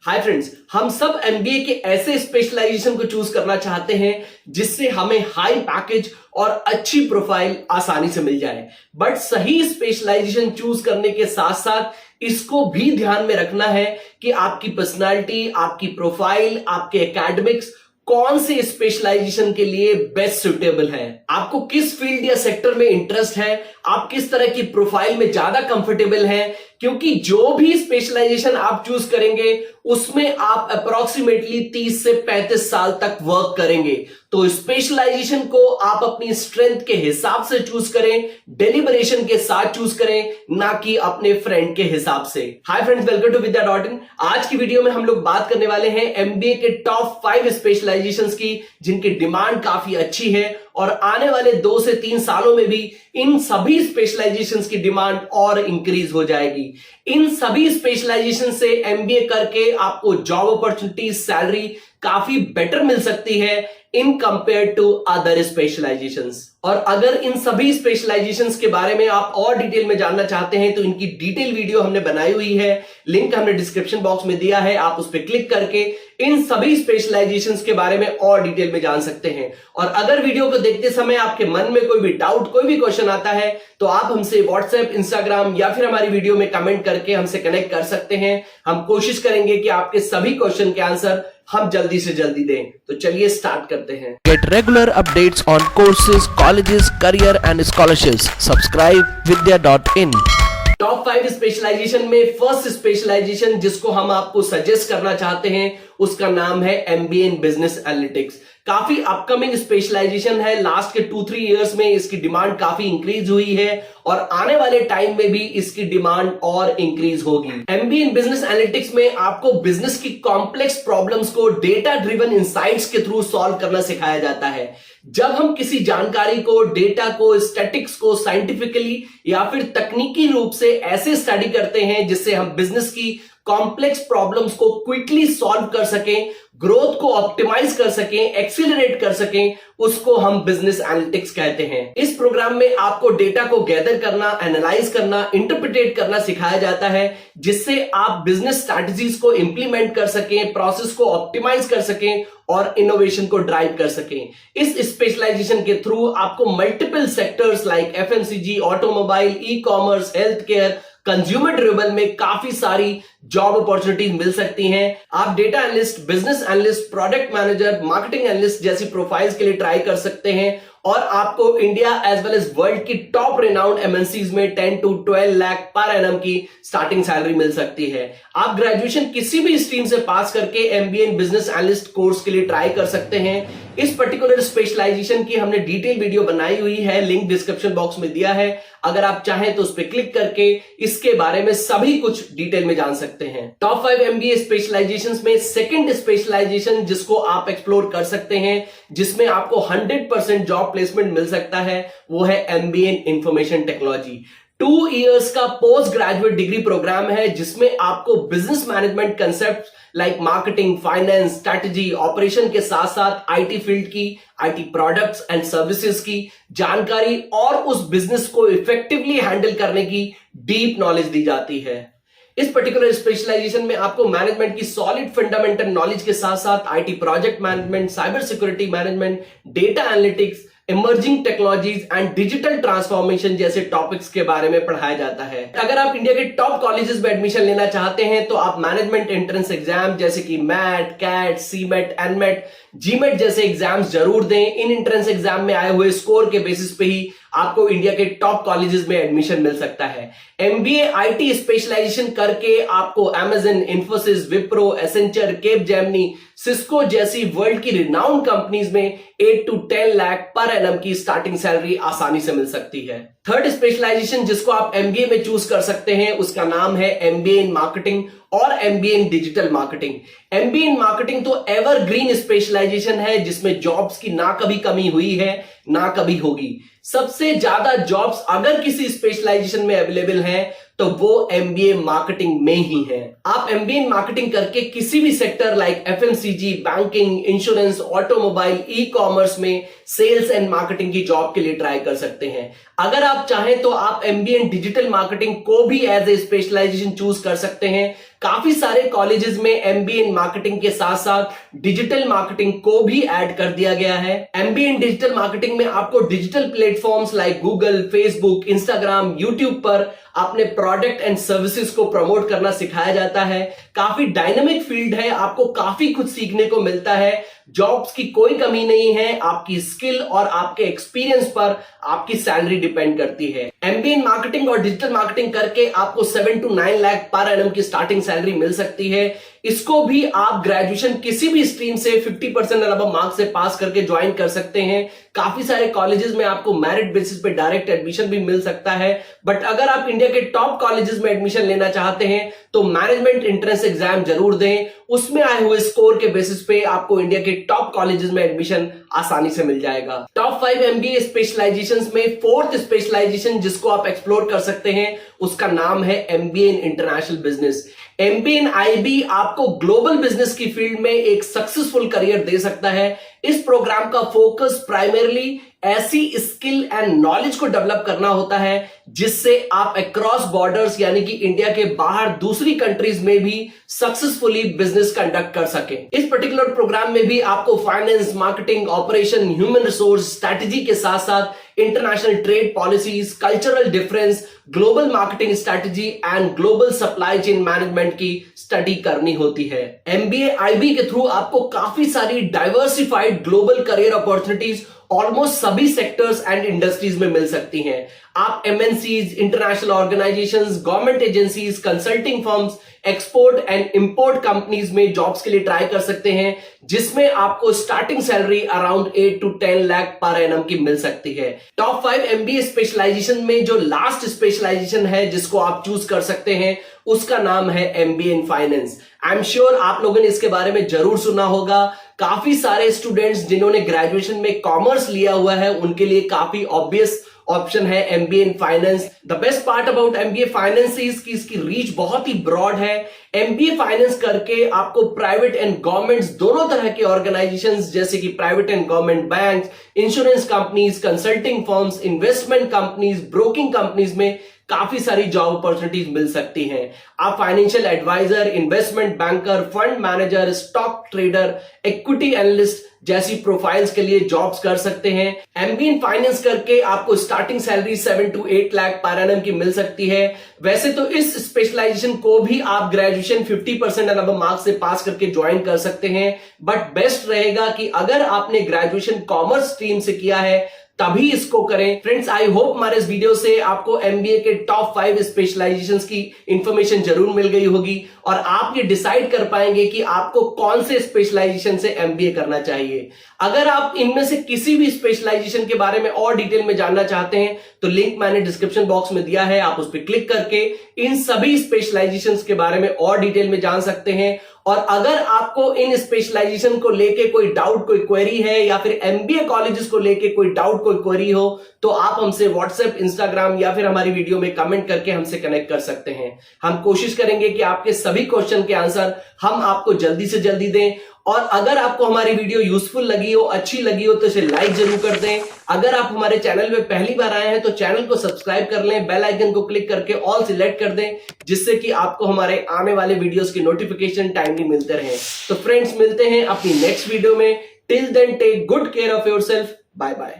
Hi friends, हम सब MBA के ऐसे स्पेशलाइजेशन को चूज करना चाहते हैं जिससे हमें हाई पैकेज और अच्छी प्रोफाइल आसानी से मिल जाए। बट सही स्पेशलाइजेशन चूज करने के साथ साथ इसको भी ध्यान में रखना है कि आपकी पर्सनालिटी, आपकी प्रोफाइल, आपके एकेडमिक्स कौन से स्पेशलाइजेशन के लिए बेस्ट सुटेबल है, आपको किस फील्ड या सेक्टर में इंटरेस्ट है, आप किस तरह की प्रोफाइल में ज्यादा कंफर्टेबल हैं, क्योंकि जो भी स्पेशलाइजेशन आप चूज करेंगे उसमें आप अप्रोक्सीमेटली 30 से 35 साल तक वर्क करेंगे। तो स्पेशलाइजेशन को आप अपनी स्ट्रेंथ के हिसाब से चूज करें, डेलिबरेशन के साथ चूज करें, ना कि अपने फ्रेंड के हिसाब से। Hi friends, welcome to Vidya. आज की वीडियो में हम लोग बात करने वाले हैं एमबीए के टॉप 5 स्पेशलाइजेशंस की जिनकी डिमांड काफी अच्छी है और आने वाले 2 से 3 सालों में भी इन सभी स्पेशलाइजेशंस की डिमांड और इंक्रीज हो जाएगी। इन सभी स्पेशलाइजेशन से एमबीए करके आपको जॉब अपॉर्चुनिटी, सैलरी काफी बेटर मिल सकती है in compare to other specialisations. और अगर इन सभी स्पेशलाइजेशंस के बारे में आप और डिटेल में जानना चाहते हैं तो इनकी डिटेल वीडियो हमने बनाई हुई है, लिंक हमने डिस्क्रिप्शन बॉक्स में दिया है, आप उस पर क्लिक करके इन सभी स्पेशलाइजेशंस के बारे में और डिटेल में जान सकते हैं। और अगर वीडियो को देखते समय आपके मन में कोई भी डाउट, कोई भी क्वेश्चन आता है तो आप हमसे व्हाट्सएप, इंस्टाग्राम या फिर हमारी वीडियो में कमेंट करके हमसे कनेक्ट कर सकते हैं। हम कोशिश करेंगे कि आपके सभी क्वेश्चन के आंसर हम जल्दी से जल्दी दें। तो चलिए स्टार्ट करते हैं। Get regular updates on courses, colleges, career and scholarships. Subscribe vidya.in। Top 5 specialisation में फर्स्ट स्पेशलाइजेशन जिसको हम आपको सजेस्ट करना चाहते हैं उसका नाम है एमबीए इन बिजनेस एनालिटिक्स। काफी अपकमिंग स्पेशलाइजेशन है, लास्ट के 2-3 इयर्स में इसकी डिमांड काफी इंक्रीज हुई है और आने वाले टाइम में भी इसकी डिमांड और इंक्रीज होगी। एमबीए इन बिजनेस एनालिटिक्स में आपको बिजनेस की कॉम्प्लेक्स प्रॉब्लम्स को डेटा ड्रिवन इंसाइट्स के थ्रू सॉल्व करना सिखाया जाता है। जब हम किसी जानकारी को, डेटा को, स्टैटिक्स को साइंटिफिकली या फिर तकनीकी रूप से ऐसे स्टडी करते हैं जिससे हम बिजनेस की कॉम्प्लेक्स प्रॉब्लम्स को क्विकली सॉल्व कर सकें, ग्रोथ को ऑप्टिमाइज कर सकें, एक्सीलरेट कर सकें, उसको हम बिजनेस एनालिटिक्स कहते हैं। इस प्रोग्राम में आपको डेटा को गैदर करना, एनालाइज करना, इंटरप्रिटेट करना सिखाया जाता है जिससे आप बिजनेस स्ट्रैटेजीज को इंप्लीमेंट कर सकें, प्रोसेस को ऑप्टिमाइज कर सकें और इनोवेशन को ड्राइव कर सकें। इस स्पेशलाइजेशन के थ्रू आपको multiple sectors like FMCG, automobile, e commerce, health care, consumer durable में काफी सारी जॉब अपॉर्चुनिटीज मिल सकती हैं। आप data analyst, business analyst, product manager, marketing analyst जैसी प्रोफाइल्स के लिए ट्राई कर सकते हैं और आपको India as well as world की टॉप रिनाउंड एमएनसीज में 10 to 12 लाख पर एनम की स्टार्टिंग सैलरी मिल सकती है। आप ग्रेजुएशन किसी भी स्ट्रीम से पास करके MBA in business analyst course के लिए ट्राई कर सकते हैं। इस पर्टिकुलर स्पेशलाइजेशन की हमने डिटेल वीडियो बनाई हुई है, लिंक डिस्क्रिप्शन बॉक्स में दिया है। अगर आप चाहें तो उस पर क्लिक करके इसके बारे में सभी कुछ डिटेल में जान सकते हैं। टॉप 5 एमबीए स्पेशलाइजेशंस में सेकंड स्पेशलाइजेशन जिसको आप एक्सप्लोर कर सकते हैं, जिसमें आपको 100% जॉब प्लेसमेंट मिल सकता है, वो है MBA in information technology. 2 years का पोस्ट ग्रेजुएट डिग्री प्रोग्राम है जिसमें आपको business management concept like marketing, finance, strategy, operation के साथ साथ आईटी फील्ड की, आईटी प्रोडक्ट्स एंड सर्विसेज की जानकारी और उस बिजनेस को इफेक्टिवली हैंडल करने की डीप नॉलेज दी जाती है। इस पर्टिकुलर स्पेशलाइजेशन में आपको मैनेजमेंट की सॉलिड फंडामेंटल नॉलेज के साथ साथ IT project management, cyber security management, data analytics, emerging technologies and digital transformation जैसे टॉपिक्स के बारे में पढ़ाया जाता है। अगर आप इंडिया के टॉप कॉलेजेस में एडमिशन लेना चाहते हैं तो आप मैनेजमेंट एंट्रेंस एग्जाम जैसे कि MAT, CAT, CMAT, NMAT, GMAT जैसे एग्जाम्स जरूर दें। इन एंट्रेंस एग्जाम में आए हुए स्कोर के बेसिस पे ही आपको इंडिया के टॉप कॉलेजेस में एडमिशन मिल सकता है। एमबीए आईटी स्पेशलाइजेशन करके आपको Amazon, Infosys, Wipro, Accenture, Capgemini, Cisco जैसी वर्ल्ड की रिनाउंड कंपनीज में 8 to 10 लाख पर एनम की स्टार्टिंग सैलरी आसानी से मिल सकती है। थर्ड स्पेशलाइजेशन जिसको आप एमबीए में चूज कर सकते हैं उसका नाम है एमबीए इन मार्केटिंग और MBA in digital marketing. MBA in marketing तो एवरग्रीन स्पेशलाइजेशन है जिसमें जॉब्स की ना कभी कमी हुई है ना कभी होगी। सबसे ज्यादा जॉब्स अगर किसी स्पेशलाइजेशन में अवेलेबल हैं तो वो एमबीए मार्केटिंग में ही है। आप एमबीए इन मार्केटिंग करके किसी भी sector like FMCG, banking, insurance, automobile, e commerce में सेल्स एंड मार्केटिंग की जॉब के लिए ट्राई कर सकते हैं। अगर आप चाहें तो आप एमबीए इन डिजिटल मार्केटिंग को भी एज ए स्पेशलाइजेशन चूज कर सकते हैं काफी सारे कॉलेजेस में एमबीए इन मार्केटिंग के साथ साथ डिजिटल मार्केटिंग को भी ऐड कर दिया गया है। एमबीए इन डिजिटल मार्केटिंग में आपको digital platforms like Google, Facebook, Instagram, YouTube पर अपने प्रोडक्ट एंड सर्विसेज को प्रमोट करना सिखाया जाता है। काफी डायनामिक फील्ड है, आपको काफी कुछ सीखने को मिलता है। जॉब्स की कोई कमी नहीं है, आपकी स्किल और आपके एक्सपीरियंस पर आपकी सैलरी डिपेंड करती है। एमबीए इन मार्केटिंग और डिजिटल मार्केटिंग करके आपको 7 to 9 लाख पर एनम की स्टार्टिंग सैलरी मिल सकती है। इसको भी आप ग्रेजुएशन किसी भी स्ट्रीम से 50% अबव मार्क्स से पास करके ज्वाइन कर सकते हैं। काफी सारे कॉलेजेस में आपको मेरिट बेसिस पे डायरेक्ट एडमिशन भी मिल सकता है, बट अगर आप इंडिया के टॉप कॉलेजेस में एडमिशन लेना चाहते हैं तो मैनेजमेंट एंट्रेंस एग्जाम जरूर दें। उसमें आए हुए स्कोर के बेसिस पे आपको इंडिया के टॉप कॉलेजेस में एडमिशन आसानी से मिल जाएगा। टॉप 5 एमबीए स्पेशलाइजेशंस में 4th स्पेशलाइजेशन जिसको आप एक्सप्लोर कर सकते हैं उसका नाम है MBA in international business. MBA in IB आपको ग्लोबल बिजनेस की फील्ड में एक सक्सेसफुल करियर दे सकता है। इस प्रोग्राम का फोकस प्राइमरली ऐसी स्किल एंड नॉलेज को डेवलप करना होता है जिससे आप अक्रॉस बॉर्डर्स यानी कि इंडिया के बाहर दूसरी कंट्रीज में भी सक्सेसफुली बिजनेस कंडक्ट कर सके। इस पर्टिकुलर प्रोग्राम में भी आपको finance, marketing, operation, human resource, strategy के साथ साथ international trade policies, cultural difference, global marketing strategy and global supply chain management की स्टडी करनी होती है। एमबीए आईबी के थ्रू आपको काफी सारी diversified global career opportunities almost सभी सेक्टर्स एंड इंडस्ट्रीज में मिल सकती हैं। आप MNCs, international organisations, government agencies, consulting firms, export and import companies में जॉब्स के लिए ट्राई कर सकते हैं जिसमें आपको starting salary around 8 to 10 lakh per annum की मिल सकती है। टॉप 5 एमबीए स्पेशलाइजेशन में जो लास्ट स्पेशलाइजेशन है जिसको आप चूज कर सकते हैं उसका नाम है MBA in finance. I am sure आप लोगों ने इसके बारे में जरूर सुना होगा। काफी सारे स्टूडेंट्स जिन्होंने ग्रेजुएशन में कॉमर्स लिया हुआ है उनके लिए काफी ऑब्वियस ऑप्शन है MBA in finance. The best part about MBA finance is कि इसकी रीच बहुत ही ब्रॉड है। एमबीए फाइनेंस करके आपको प्राइवेट एंड गवर्नमेंट्स दोनों तरह के ऑर्गेनाइजेशंस जैसे कि private and government banks, insurance companies, consulting firms, investment companies, broking companies में काफी सारी जॉब अपॉर्चुनिटीज मिल सकती हैं। आप financial adviser, investment banker, fund manager, stock trader, equity analyst जैसी प्रोफाइल्स के लिए जॉब्स कर सकते हैं। एमबीए इन फाइनेंस करके आपको starting salary 7 to 8 lakh per annum की मिल सकती है। वैसे तो इस स्पेशलाइजेशन को भी आप ग्रेजुएशन 50% अबव मार्क्स से पास करके ज्वाइन कर सकते हैं, बट बेस्ट रहेगा कि अगर आपने ग्रेजुएशन कॉमर्स स्ट्रीम से किया है तभी इसको करें। फ्रेंड्स, आई होप हमारे इस वीडियो से आपको एमबीए के टॉप 5 स्पेशलाइजेशंस की इंफॉर्मेशन जरूर मिल गई होगी और आप ये डिसाइड कर पाएंगे कि आपको कौन से स्पेशलाइजेशन से एमबीए करना चाहिए। अगर आप इनमें से किसी भी स्पेशलाइजेशन के बारे में और डिटेल में जानना चाहते हैं तो लिंक मैंने डिस्क्रिप्शन बॉक्स में दिया है, आप उस पर क्लिक करके इन सभी स्पेशलाइजेशंस के बारे में और डिटेल में जान सकते हैं। और अगर आपको इन स्पेशलाइजेशन को लेके कोई डाउट, कोई क्वेरी है या फिर एमबीए कॉलेजेस को लेके कोई डाउट, कोई क्वेरी हो तो आप हमसे व्हाट्सएप, इंस्टाग्राम या फिर हमारी वीडियो में कमेंट करके हमसे कनेक्ट कर सकते हैं। हम कोशिश करेंगे कि आपके सभी क्वेश्चन के आंसर हम आपको जल्दी से जल्दी दें। और अगर आपको हमारी वीडियो यूजफुल लगी हो, अच्छी लगी हो तो इसे लाइक जरूर कर दें। अगर आप हमारे चैनल में पहली बार आए हैं तो चैनल को सब्सक्राइब कर लें, बेल आइकन को क्लिक करके ऑल सिलेक्ट कर दें जिससे कि आपको हमारे आने वाले वीडियोस की नोटिफिकेशन टाइमली मिलते रहे। तो फ्रेंड्स, मिलते हैं अपनी नेक्स्ट वीडियो में। Till then take good care of yourself. Bye bye.